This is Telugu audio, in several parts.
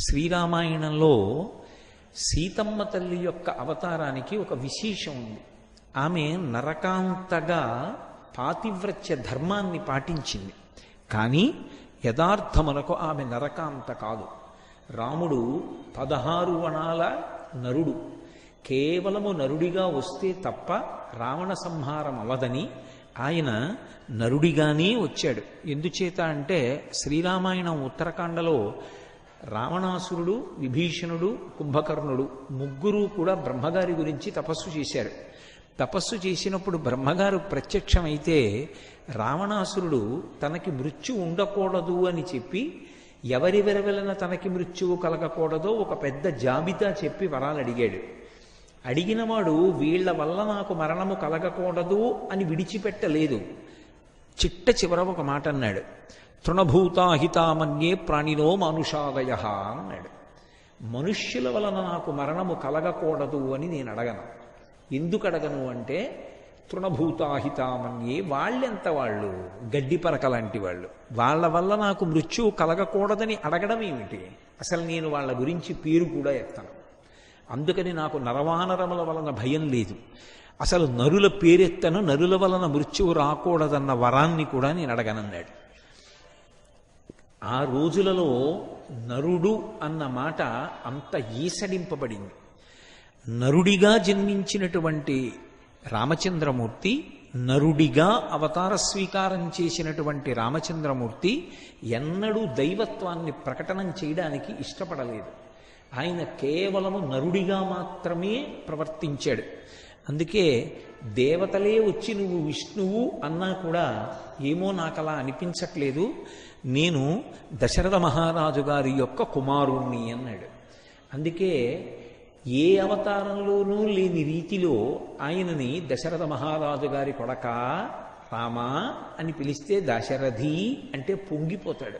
శ్రీరామాయణంలో సీతమ్మ తల్లి యొక్క అవతారానికి ఒక విశేషం ఉంది. ఆమె నరకాంతగా పాతివ్రత్య ధర్మాన్ని పాటించింది. కానీ యథార్థమునకు ఆమె నరకాంత కాదు. రాముడు 16 వణాల నరుడు. కేవలము నరుడిగా వస్తే తప్ప రావణ సంహారం అవదని ఆయన నరుడిగానే వచ్చాడు. ఎందుచేత అంటే శ్రీరామాయణం ఉత్తరకాండలో రావణాసురుడు, విభీషణుడు, కుంభకర్ణుడు ముగ్గురు కూడా బ్రహ్మగారి గురించి తపస్సు చేశారు. తపస్సు చేసినప్పుడు బ్రహ్మగారు ప్రత్యక్షమైతే రావణాసురుడు తనకి మృత్యు ఉండకూడదు అని చెప్పి ఎవరి వెరవెలన తనకి మృత్యువు కలగకూడదో ఒక పెద్ద జాబితా చెప్పి వరాలు అడిగాడు. అడిగినవాడు వీళ్ల వల్ల నాకు మరణము కలగకూడదు అని విడిచిపెట్టలేదు. చిట్ట చివర ఒక మాట అన్నాడు, తృణభూతాహితామన్యే ప్రాణినో మానుషాదయ అన్నాడు. మనుష్యుల వలన నాకు మరణము కలగకూడదు అని నేను అడగను. ఎందుకు అడగను అంటే తృణభూతాహితామన్యే, వాళ్ళెంత వాళ్ళు గడ్డి పరక లాంటి వాళ్ళు, వాళ్ళ వల్ల నాకు మృత్యువు కలగకూడదని అడగడం ఏమిటి? అసలు నేను వాళ్ళ గురించి పేరు కూడా ఎత్తను. అందుకని నాకు నరవానరముల వలన భయం లేదు. అసలు నరుల పేరెత్తను, నరుల వలన మృత్యువు రాకూడదన్న వరాన్ని కూడా నేను అడగనన్నాడు. ఆ రోజులలో నరుడు అన్న మాట అంత ఈసడింపబడింది. నరుడిగా జన్మించినటువంటి రామచంద్రమూర్తి, నరుడిగా అవతార స్వీకారం చేసినటువంటి రామచంద్రమూర్తి ఎన్నడూ దైవత్వాన్ని ప్రకటనం చేయడానికి ఇష్టపడలేదు. ఆయన కేవలము నరుడిగా మాత్రమే ప్రవర్తించాడు. అందుకే దేవతలే వచ్చి నువ్వు విష్ణువు అన్నా కూడా ఏమో నాకు అలా అనిపించట్లేదు, నేను దశరథ మహారాజు గారి యొక్క కుమారుణ్ణి అన్నాడు. అందుకే ఏ అవతారంలోనూ లేని రీతిలో ఆయనని దశరథ మహారాజు గారి కొడక రామా అని పిలిస్తే దశరథి అంటే పొంగిపోతాడు.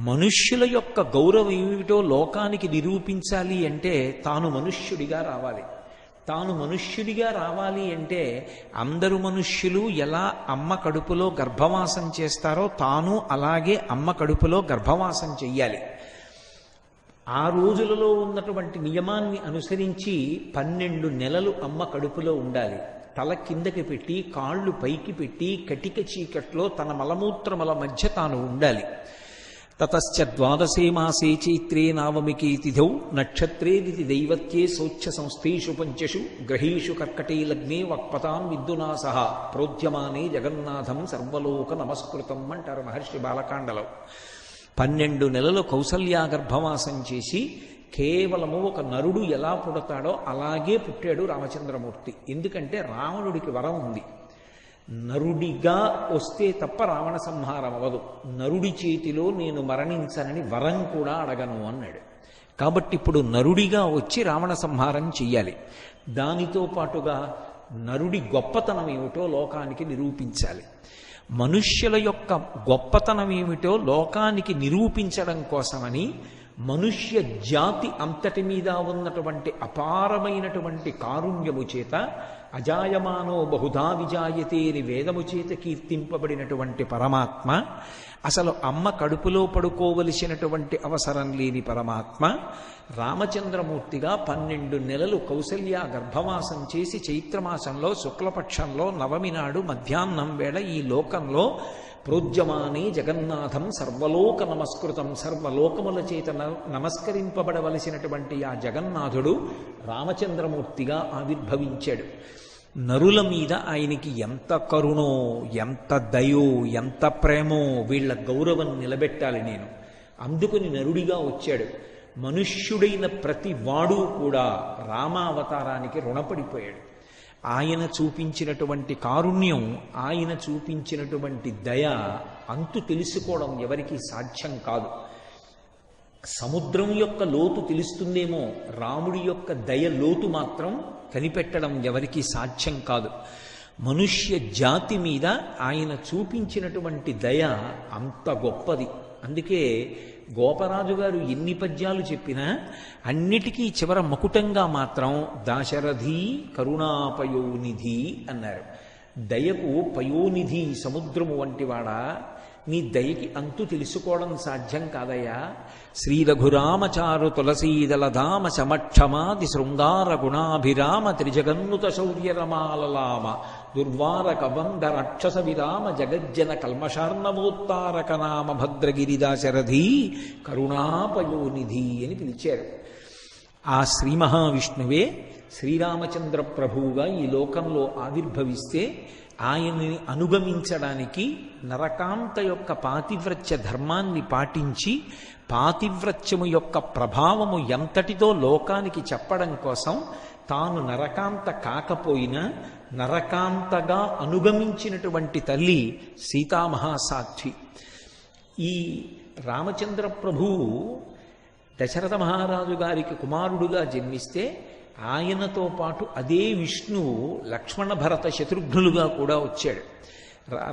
మనుష్యుల యొక్క గౌరవం ఏమిటో లోకానికి నిరూపించాలి అంటే తాను మనుష్యుడిగా రావాలి. తాను మనుష్యుడిగా రావాలి అంటే అందరు మనుష్యులు ఎలా అమ్మ కడుపులో గర్భవాసం చేస్తారో తాను అలాగే అమ్మ కడుపులో గర్భవాసం చెయ్యాలి. ఆ రోజులలో ఉన్నటువంటి నియమాన్ని అనుసరించి 12 నెలలు అమ్మ కడుపులో ఉండాలి. తల కిందకి పెట్టి కాళ్ళు పైకి పెట్టి కటిక చీకట్లో తన మలమూత్రముల మధ్య తాను ఉండాలి. తతశ్చ 12 మాసే చైత్రే నవమికే తిథౌ నక్షత్రే దితి దైవత్యే శౌచ్ఛ సంస్థేషు పంచషు గ్రహీషు కర్కటే లగ్నే వక్పతాం విద్యునాసహ ప్రోద్యమానే జగన్నాథం సర్వలోక నమస్కృతం అంటారు మహర్షి బాలకాండలో. 12 నెలలు కౌసల్యా గర్భవాసం చేసి కేవలము ఒక నరుడు ఎలా పుడతాడో అలాగే పుట్టాడు రామచంద్రమూర్తి. ఎందుకంటే రావణుడికి వరం ఉంది, నరుడిగా వస్తే తప్ప రావణ సంహారం అవ్వదు, నరుడి చేతిలో నేను మరణించనని వరం కూడా అడగను అన్నాడు. కాబట్టి ఇప్పుడు నరుడిగా వచ్చి రావణ సంహారం చెయ్యాలి. దానితో పాటుగా నరుడి గొప్పతనం ఏమిటో లోకానికి నిరూపించాలి. మనుష్యుల యొక్క గొప్పతనం ఏమిటో లోకానికి నిరూపించడం కోసమని మనుష్య జాతి అంతటి మీద ఉన్నటువంటి అపారమైనటువంటి కారుణ్యము చేత అజాయమానో బహుధా విజాయతే అని వేదము చేత కీర్తింపబడినటువంటి పరమాత్మ, అసలు అమ్మ కడుపులో పడుకోవలసినటువంటి అవసరం లేని పరమాత్మ రామచంద్రమూర్తిగా 12 నెలలు కౌసల్య గర్భవాసం చేసి చైత్రమాసంలో శుక్లపక్షంలో నవమి నాడు మధ్యాహ్నం వేళ ఈ లోకంలో ప్రోద్యమానే జగన్నాథం సర్వలోక నమస్కృతం, సర్వలోకముల చేత నమస్కరింపబడవలసినటువంటి ఆ జగన్నాథుడు రామచంద్రమూర్తిగా ఆవిర్భవించాడు. నరుల మీద ఆయనకి ఎంత కరుణో, ఎంత దయో, ఎంత ప్రేమో, వీళ్ల గౌరవం నిలబెట్టాలి నేను, అందుకుని నరుడిగా వచ్చాడు. మనుష్యుడైన ప్రతి వాడు కూడా రామావతారానికి రుణపడిపోయాడు. ఆయన చూపించినటువంటి కారుణ్యం, ఆయన చూపించినటువంటి దయ అంతు తెలుసుకోవడం ఎవరికీ సాధ్యం కాదు. సముద్రం యొక్క లోతు తెలుస్తుందేమో, రాముడి యొక్క దయ లోతు మాత్రం కనిపెట్టడం ఎవరికీ సాధ్యం కాదు. మనుష్య జాతి మీద ఆయన చూపించినటువంటి దయ అంత గొప్పది. అందుకే గోపరాజు గారు ఎన్ని పద్యాలు చెప్పినా అన్నిటికీ చివర మకుటంగా మాత్రం దాశరథి కరుణాపయోనిధి అన్నారు. దయకు పయోనిధి సముద్రము వంటివాడా, నీ దయకి అంతు తెలుసుకోవడం సాధ్యం కాదయ్యా. శ్రీ రఘురామచారు తులసీదలధామ సమక్షమాది శృంగార గుణాభిరామ త్రిజగన్నుత శౌర్యరమాలలామ దుర్వారక వంద రాక్షస విరామ జగజ్జన కల్మషార్ణవోత్తారక నామ భద్రగిరిదాశరథీ కరుణాపయోనిధి అని పిలిచారు. ఆ శ్రీ మహావిష్ణువే శ్రీరామచంద్ర ప్రభువుగా ఈ లోకంలో ఆవిర్భవిస్తే ఆయన్ని అనుగమించడానికి నరకాంత యొక్క పాతివ్రత్య ధర్మాన్ని పాటించి పాతివ్రత్యము యొక్క ప్రభావము ఎంతటితో లోకానికి చెప్పడం కోసం తాను నరకాంత కాకపోయినా నరకాంతగా అనుగమించినటువంటి తల్లి సీతామహాసాధ్వి. ఈ రామచంద్ర ప్రభువు దశరథ మహారాజు గారికి కుమారుడుగా జన్మిస్తే ఆయనతో పాటు అదే విష్ణువు లక్ష్మణ భరత శత్రుఘ్నులుగా కూడా వచ్చాడు.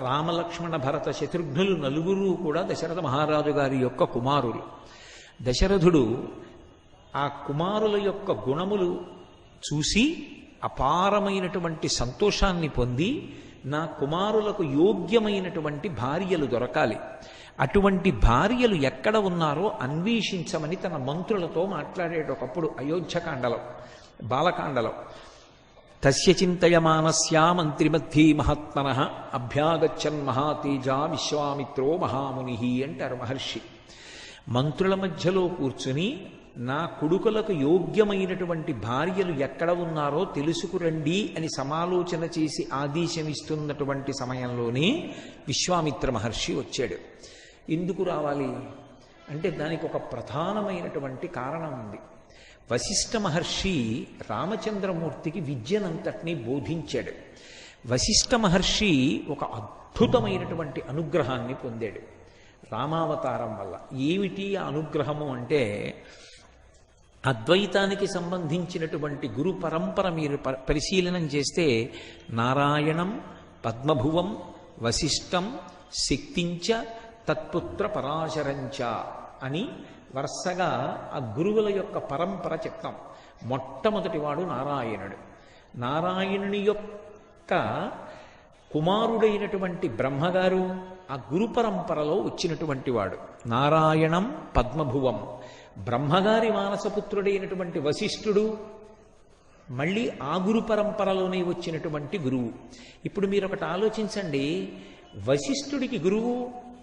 రామలక్ష్మణ భరత శత్రుఘ్నులు నలుగురు కూడా దశరథ మహారాజు గారి యొక్క కుమారులు. దశరథుడు ఆ కుమారుల యొక్క గుణములు చూసి అపారమైనటువంటి సంతోషాన్ని పొంది నా కుమారులకు యోగ్యమైనటువంటి భార్యలు దొరకాలి, అటువంటి భార్యలు ఎక్కడ ఉన్నారో అన్వేషించమని తన మంత్రులతో మాట్లాడేటప్పుడు అయోధ్యకాండలో బాలకాండలో తస్య చింతయమానస్యా మంత్రిమధ్యే మహాత్మనః అభ్యాగచ్చన్ మహాతేజా విశ్వామిత్రో మహాముని అంటారు మహర్షి. మంత్రుల మధ్యలో కూర్చుని నా కొడుకులకు యోగ్యమైనటువంటి భార్యలు ఎక్కడ ఉన్నారో తెలుసుకురండి అని సమాలోచన చేసి ఆదేశమిస్తున్నటువంటి సమయంలోనే విశ్వామిత్ర మహర్షి వచ్చాడు. ఎందుకు రావాలి అంటే దానికి ఒక ప్రధానమైనటువంటి కారణం ఉంది. వశిష్ఠ మహర్షి రామచంద్రమూర్తికి విద్యనంతటినీ బోధించాడు. వశిష్ఠ మహర్షి ఒక అద్భుతమైనటువంటి అనుగ్రహాన్ని పొందాడు రామావతారం వల్ల. ఏమిటి ఆ అనుగ్రహము అంటే అద్వైతానికి సంబంధించినటువంటి గురు పరంపర మీరు పరిశీలనం చేస్తే నారాయణం పద్మభువం వశిష్టం శక్తించ తత్పుత్ర పరాశరంచ అని వరుసగా ఆ గురువుల యొక్క పరంపర చెప్తాం. మొట్టమొదటివాడు నారాయణుడు. నారాయణుని యొక్క కుమారుడైనటువంటి బ్రహ్మగారు ఆ గురు పరంపరలో వచ్చినటువంటి వాడు. నారాయణం పద్మభువం. బ్రహ్మగారి మానసపుత్రుడైనటువంటి వశిష్ఠుడు మళ్ళీ ఆ గురు పరంపరలోనే వచ్చినటువంటి గురువు. ఇప్పుడు మీరు ఒకటి ఆలోచించండి, వశిష్ఠుడికి గురువు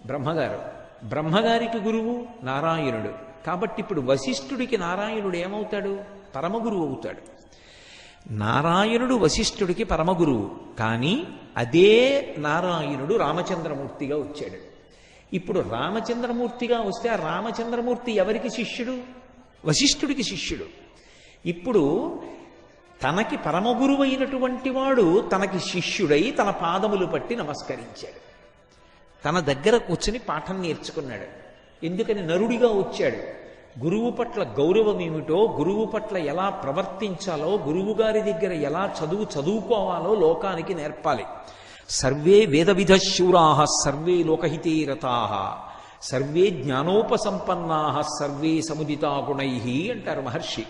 బ్రహ్మగారు, బ్రహ్మగారికి గురువు నారాయణుడు. కాబట్టి ఇప్పుడు వశిష్ఠుడికి నారాయణుడు ఏమవుతాడు? పరమగురువు అవుతాడు. నారాయణుడు వశిష్ఠుడికి పరమగురువు, కానీ అదే నారాయణుడు రామచంద్రమూర్తిగా వచ్చాడు. ఇప్పుడు రామచంద్రమూర్తిగా వస్తే ఆ రామచంద్రమూర్తి ఎవరికి శిష్యుడు? వశిష్ఠుడికి శిష్యుడు. ఇప్పుడు తనకి పరమగురువైనటువంటి వాడు తనకి శిష్యుడై తన పాదములు పట్టి నమస్కరించాడు. తన దగ్గర కూర్చుని పాఠం నేర్చుకున్నాడు. ఎందుకని నరుడిగా వచ్చాడు. గురువు పట్ల గౌరవం ఏమిటో, గురువు పట్ల ఎలా ప్రవర్తించాలో, గురువు గారి దగ్గర ఎలా చదువుకోవాలో లోకానికి నేర్పాలి. సర్వే వేదవిధ శూరాః సర్వే లోకహితే రతాః సర్వే జ్ఞానోపసంపన్నాః సర్వే సముదితా గుణైః అంటారు మహర్షి.